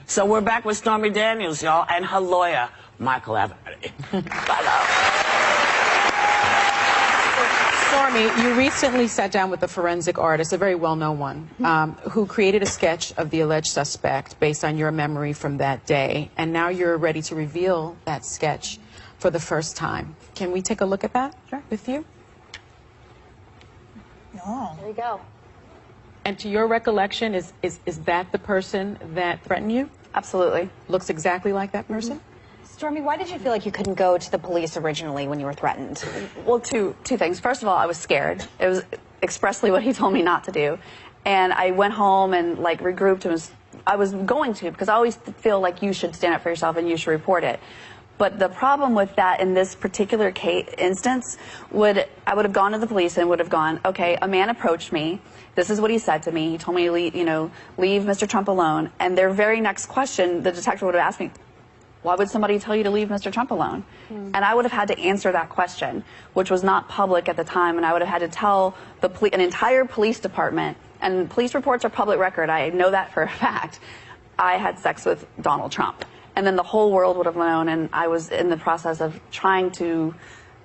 So we're back with Stormy Daniels, y'all, and her lawyer, Michael Avenatti. Stormy, you recently sat down with a forensic artist, a very well-known one, who created a sketch of the alleged suspect based on your memory from that day, and now you're ready to reveal that sketch for the first time. Can we take a look at that with you? Oh. There you go. And to your recollection, is that the person that threatened you? Absolutely. Looks exactly like that person? Stormy, why did you feel like you couldn't go to the police originally when you were threatened? Well, two things. First of all, I was scared. It was expressly what he told me not to do. And I went home and, like, regrouped and I was going to, because I always feel like you should stand up for yourself and you should report it. But the problem with that in this particular instance I would have gone to the police and would have gone, okay, a man approached me. This is what he said to me. He told me to leave, leave Mr. Trump alone. And their very next question, the detective would have asked me, why would somebody tell you to leave Mr. Trump alone? And I would have had to answer that question, which was not public at the time, and I would have had to tell an entire police department, and police reports are public record, I know that for a fact, I had sex with Donald Trump. And then the whole world would have known, and I was in the process of trying to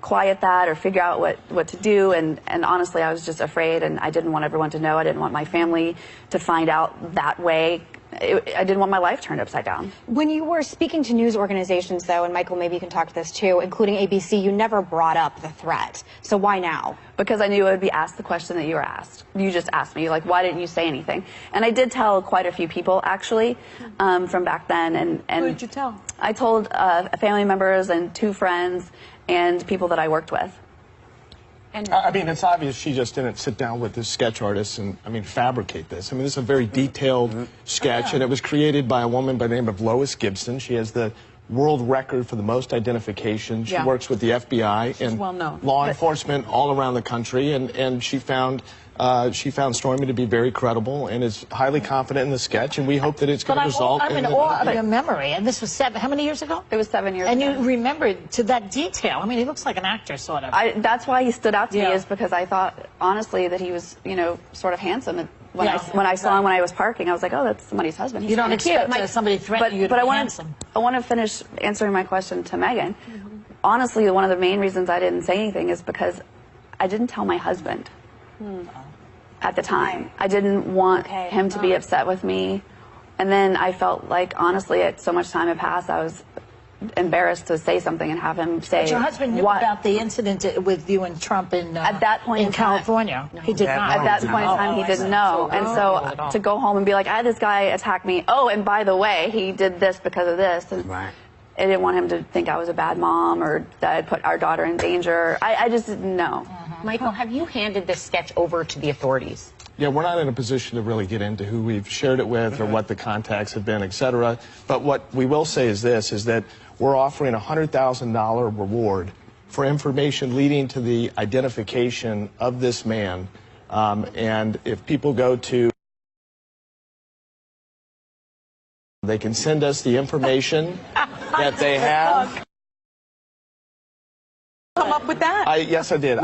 quiet that or figure out what to do, and honestly, I was just afraid, and I didn't want everyone to know. I didn't want my family to find out that way. I didn't want my life turned upside down. When you were speaking to news organizations, though, and Michael, maybe you can talk to this too, including ABC, you never brought up the threat. So why now? Because I knew I would be asked the question that you were asked. You just asked me, like, why didn't you say anything? And I did tell quite a few people, actually, from back then. And who did you tell? I told family members and 2 friends and people that I worked with. And I mean, it's obvious she just didn't sit down with this sketch artist and, fabricate this. I mean, this is a very detailed sketch, and it was created by a woman by the name of Lois Gibson. She has the world record for the most identifications. She works with the FBI and law enforcement all around the country, and she found Stormy to be very credible and is highly confident in the sketch, and we hope that it's going to result in... I'm in awe of your memory, and this was how many years ago? It was 7 years ago. And you remembered to that detail. I mean, he looks like an actor, sort of. That's why he stood out to me, is because I thought, honestly, that he was, sort of handsome. When I saw him when I was parking, I was like, oh, that's somebody's husband. He's you don't expect somebody threatening you to be handsome. I want to finish answering my question to Megan. Honestly, one of the main reasons I didn't say anything is because I didn't tell my husband. At the time. I didn't want him to be upset with me. And then I felt like, honestly, so much time had passed, I was embarrassed to say something and have him say... But your husband knew about the incident with you and Trump in California. No, he did not. At that point in time, he didn't know. And so to go home and be like, I had this guy attack me. Oh, and by the way, he did this because of this. And I didn't want him to think I was a bad mom or that I'd put our daughter in danger. I just didn't know. Michael, have you handed this sketch over to the authorities? Yeah, we're not in a position to really get into who we've shared it with or what the contacts have been, etc. But what we will say is this, is that we're offering a $100,000 reward for information leading to the identification of this man. And if people go to... they can send us the information that they have. Come up with that? Yes, I did.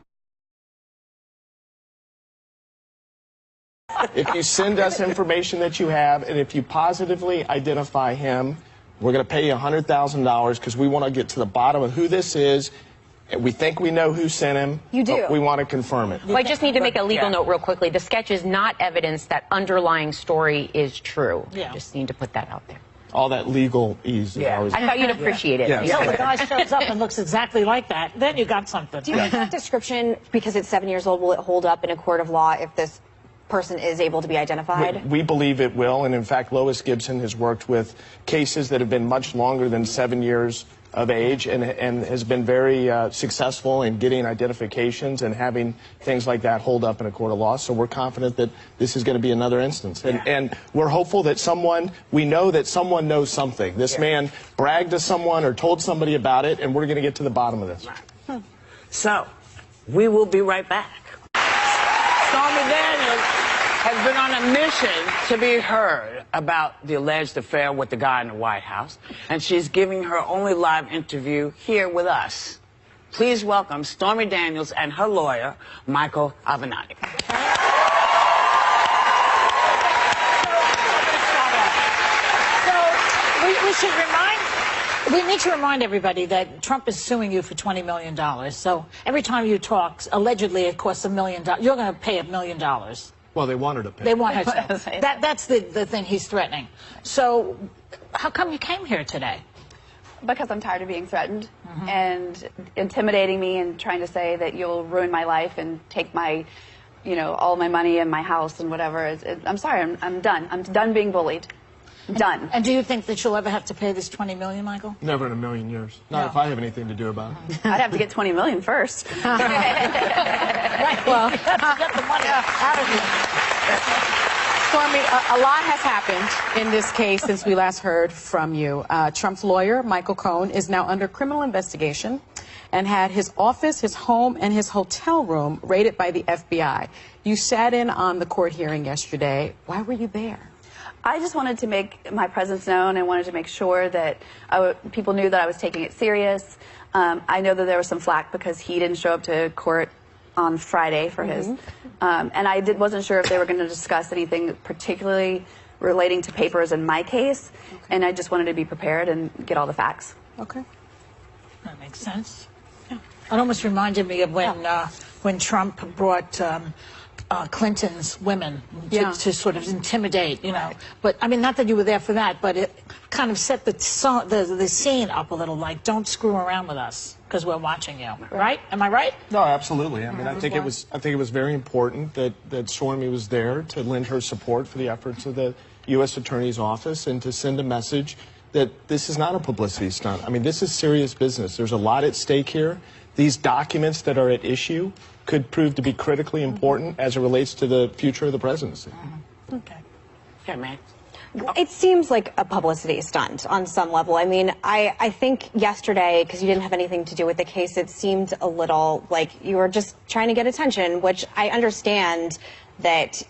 If you send us information that you have, and if you positively identify him, we're going to pay you $100,000 because we want to get to the bottom of who this is. And we think we know who sent him. You do. But we want to confirm it. Well, I just need to make a legal note real quickly. The sketch is not evidence that underlying story is true. Yeah. Just need to put that out there. All that legal ease. I thought you'd appreciate it. Yeah, the guy shows up and looks exactly like that. Then you got something. Do you think that description, because it's 7 years old, will it hold up in a court of law if this person is able to be identified? We believe it will, and in fact, Lois Gibson has worked with cases that have been much longer than 7 years of age and has been very successful in getting identifications and having things like that hold up in a court of law. So we're confident that this is going to be another instance. And we're hopeful that we know that someone knows something. This man bragged to someone or told somebody about it, and we're going to get to the bottom of this. So, we will be right back. Stormy Daniels has been on a mission to be heard about the alleged affair with the guy in the White House, and she's giving her only live interview here with us. Please welcome Stormy Daniels and her lawyer, Michael Avenatti. So, We need to remind everybody that Trump is suing you for $20 million. So every time you talk, allegedly it costs $1 million. You're going to pay $1 million. Well, they want her to pay. They want her to. That's the thing he's threatening. So how come you came here today? Because I'm tired of being threatened and intimidating me and trying to say that you'll ruin my life and take my, all my money and my house and whatever. I'm sorry, I'm done. I'm done being bullied. Done. And do you think that you'll ever have to pay this $20 million, Michael? Never in a million years. Not if I have anything to do about it. I'd have to get $20 million first. Right. Well, get the money out of here. Stormy, a lot has happened in this case since we last heard from you. Trump's lawyer, Michael Cohen, is now under criminal investigation and had his office, his home, and his hotel room raided by the FBI. You sat in on the court hearing yesterday. Why were you there? I just wanted to make my presence known and wanted to make sure that people knew that I was taking it serious. I know that there was some flack because he didn't show up to court on Friday for his, and I wasn't sure if they were going to discuss anything particularly relating to papers in my case, and I just wanted to be prepared and get all the facts. Okay. That makes sense. Yeah. It almost reminded me of when Trump brought Clinton's women to sort of intimidate, But, I mean, not that you were there for that, but it kind of set the scene up a little, like, don't screw around with us because we're watching you, right? Am I right? No, absolutely. I mean, I think it was very important that Stormy was there to lend her support for the efforts of the U.S. Attorney's Office and to send a message that this is not a publicity stunt. I mean, this is serious business. There's a lot at stake here. These documents that are at issue could prove to be critically important as it relates to the future of the presidency. Okay. Okay, man. It seems like a publicity stunt on some level. I mean, I think yesterday, because you didn't have anything to do with the case, it seemed a little like you were just trying to get attention, which I understand that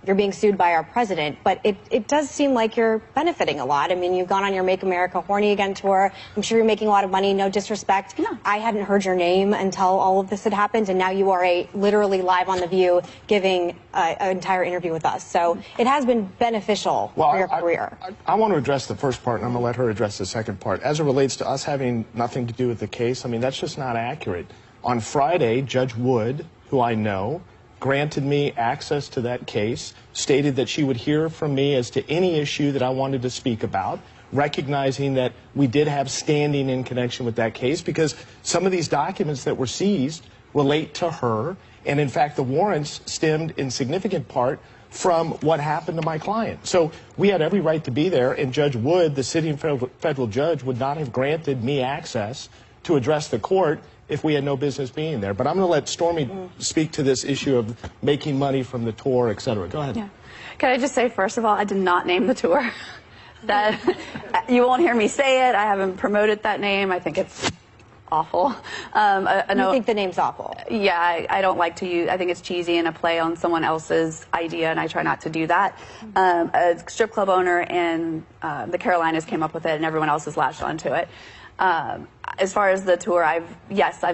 you're being sued by our president, but it does seem like you're benefiting a lot. I mean, you've gone on your Make America Horny Again tour. I'm sure you're making a lot of money, no disrespect. No. I hadn't heard your name until all of this had happened, and now you are literally live on The View giving an entire interview with us. So it has been beneficial for your career. I want to address the first part, and I'm going to let her address the second part. As it relates to us having nothing to do with the case, I mean, that's just not accurate. On Friday, Judge Wood, who I know, granted me access to that case, stated that she would hear from me as to any issue that I wanted to speak about, recognizing that we did have standing in connection with that case because some of these documents that were seized relate to her, and in fact the warrants stemmed in significant part from what happened to my client. So we had every right to be there, and Judge Wood, the sitting federal judge, would not have granted me access to address the court if we had no business being there. But I'm going to let Stormy speak to this issue of making money from the tour, et cetera. Go ahead. Yeah. Can I just say, first of all, I did not name the tour. That you won't hear me say it. I haven't promoted that name. I think it's awful. You think the name's awful? Yeah, I don't like to use. I think it's cheesy and a play on someone else's idea, and I try not to do that. A strip club owner in the Carolinas came up with it, and everyone else has latched onto it. As far as the tour, I've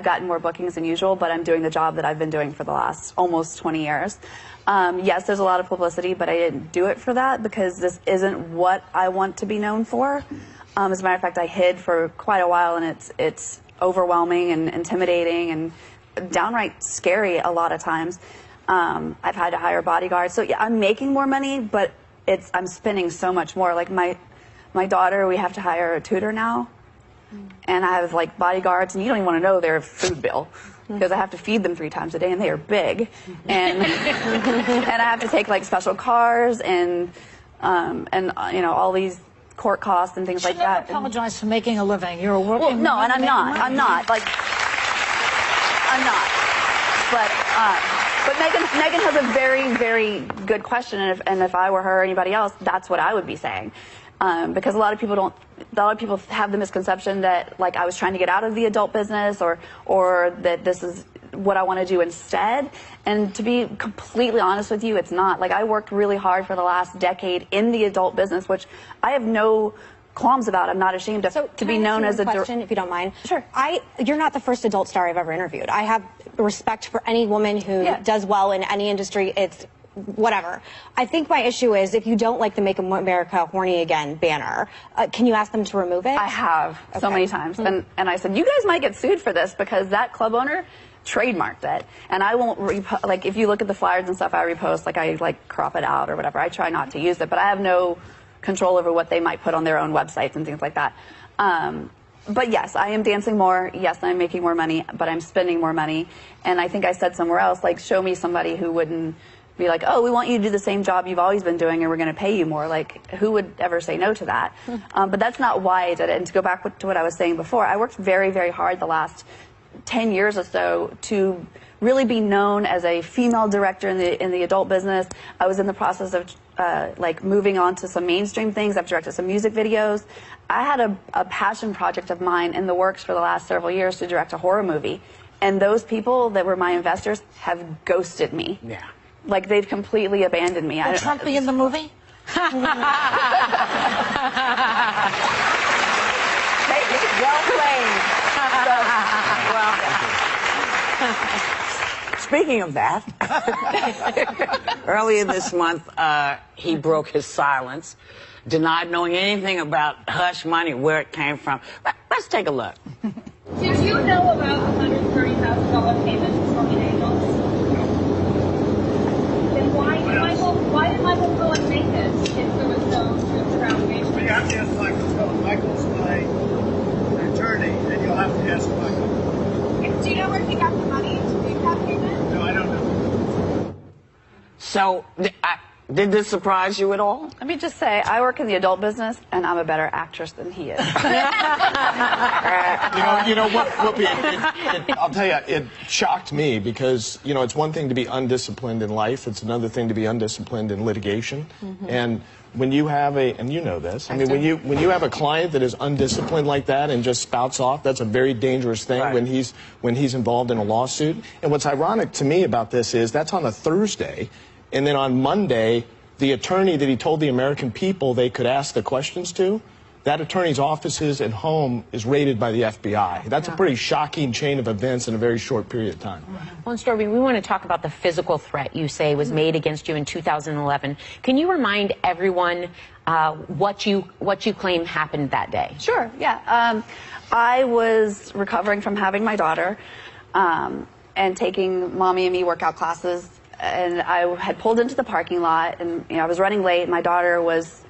gotten more bookings than usual, but I'm doing the job that I've been doing for the last almost 20 years. Yes, there's a lot of publicity, but I didn't do it for that because this isn't what I want to be known for. As a matter of fact, I hid for quite a while, and it's overwhelming and intimidating and downright scary a lot of times. I've had to hire bodyguards. So yeah, I'm making more money, but I'm spending so much more. Like my daughter, we have to hire a tutor now. And I have like bodyguards, and you don't even want to know their food bill because I have to feed them 3 times a day, and they are big, and and I have to take like special cars and all these court costs and things like that. You apologize for making a living. You're a working. Well, no, and I'm not. I'm not. But Megan has a very, very good question, and if I were her or anybody else, that's what I would be saying. Because a lot of people have the misconception that like I was trying to get out of the adult business or that this is what I want to do instead. And to be completely honest with you, it's not. Like I worked really hard for the last decade in the adult business, which I have no qualms about. I'm not ashamed to be known as a question, if you don't mind. Sure. You're not the first adult star I've ever interviewed. I have respect for any woman who does well in any industry. It's whatever. I think my issue is if you don't like the Make America Horny Again banner, can you ask them to remove it? I have so many times. And I said, you guys might get sued for this because that club owner trademarked it. And I won't, like, if you look at the flyers and stuff I repost, like, I, like, crop it out or whatever. I try not to use it, but I have no control over what they might put on their own websites and things like that. But yes, I am dancing more. Yes, I'm making more money, but I'm spending more money. And I think I said somewhere else, like, show me somebody who wouldn't be like, oh, we want you to do the same job you've always been doing and we're going to pay you more. Like, who would ever say no to that? But that's not why I did it. And to go back to what I was saying before, I worked very, very hard the last 10 years or so to really be known as a female director in the adult business. I was in the process of like moving on to some mainstream things. I've directed some music videos. I had a passion project of mine in the works for the last several years to direct a horror movie. And those people that were my investors have ghosted me. Yeah. Like, they've completely abandoned me. Will Trump be in the movie? Well played. Speaking of that, earlier this month, he broke his silence, denied knowing anything about hush money, where it came from. Let's take a look. Did you know about $130,000 payment to Stormy Daniels? Then why did Michael Cohen make this if there was no groundbreaking? You have to ask Michael Cohen. Michael's my attorney, and you'll have to ask Michael. Do you know where he got the money to make that payment? No, I don't know. So, did this surprise you at all? Let me just say, I work in the adult business, and I'm a better actress than he is. I'll tell you, it shocked me because, you know, it's one thing to be undisciplined in life. It's another thing to be undisciplined in litigation. And when you have and you know this, I mean, when you have a client that is undisciplined like that and just spouts off, that's a very dangerous thing when he's involved in a lawsuit. And what's ironic to me about this is that's on a Thursday. And then on Monday, the attorney that he told the American people they could ask the questions to, that attorney's offices and home is raided by the FBI. That's a pretty shocking chain of events in a very short period of time. Well, and Stormy, we want to talk about the physical threat you say was made against you in 2011. Can you remind everyone what you claim happened that day? Sure, yeah. I was recovering from having my daughter and taking mommy and me workout classes. And I had pulled into the parking lot, and I was running late. My daughter was,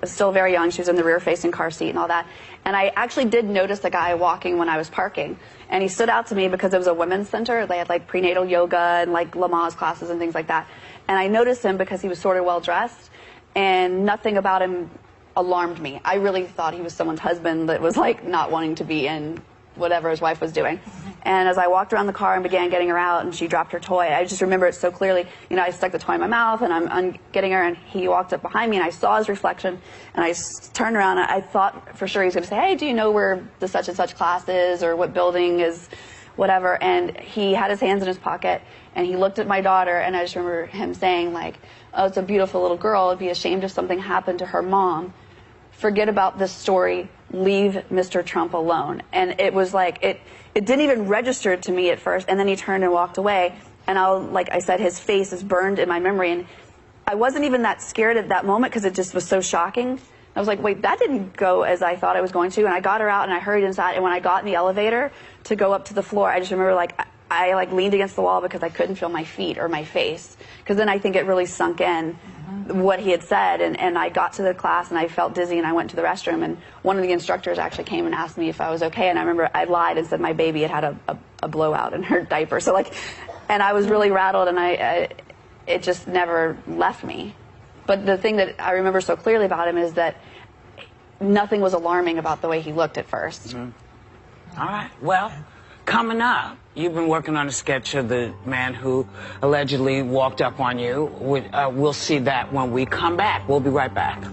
still very young. She was in the rear-facing car seat and all that. And I actually did notice a guy walking when I was parking, and he stood out to me because it was a women's center. They had like prenatal yoga and like Lamaze classes and things like that. And I noticed him because he was sort of well dressed, and nothing about him alarmed me. I really thought he was someone's husband that was like not wanting to be in whatever his wife was doing. And as I walked around the car and began getting her out, and she dropped her toy, I just remember it so clearly. I stuck the toy in my mouth, and I'm getting her, and he walked up behind me, and I saw his reflection, and I turned around, and I thought for sure he was going to say, hey, do you know where the such and such class is, or what building is, whatever. And he had his hands in his pocket, and he looked at my daughter, and I just remember him saying, like, oh, it's a beautiful little girl. It'd be ashamed if something happened to her mom. Forget about this story. Leave Mr. Trump alone. And it was like, it didn't even register to me at first, and then he turned and walked away, and like I said, his face is burned in my memory, and I wasn't even that scared at that moment because it just was so shocking. I was like, wait, that didn't go as I thought it was going to, and I got her out, and I hurried inside, and when I got in the elevator to go up to the floor, I just remember, like, I leaned against the wall because I couldn't feel my feet or my face, because then I think it really sunk in what he had said, and I got to the class and I felt dizzy and I went to the restroom, and one of the instructors actually came and asked me if I was okay, and I remember I lied and said my baby had a blowout in her diaper, so and I was really rattled, and it just never left me. But the thing that I remember so clearly about him is that nothing was alarming about the way he looked at first. All right, well, coming up, you've been working on a sketch of the man who allegedly walked up on you. We'll see that when we come back. We'll be right back.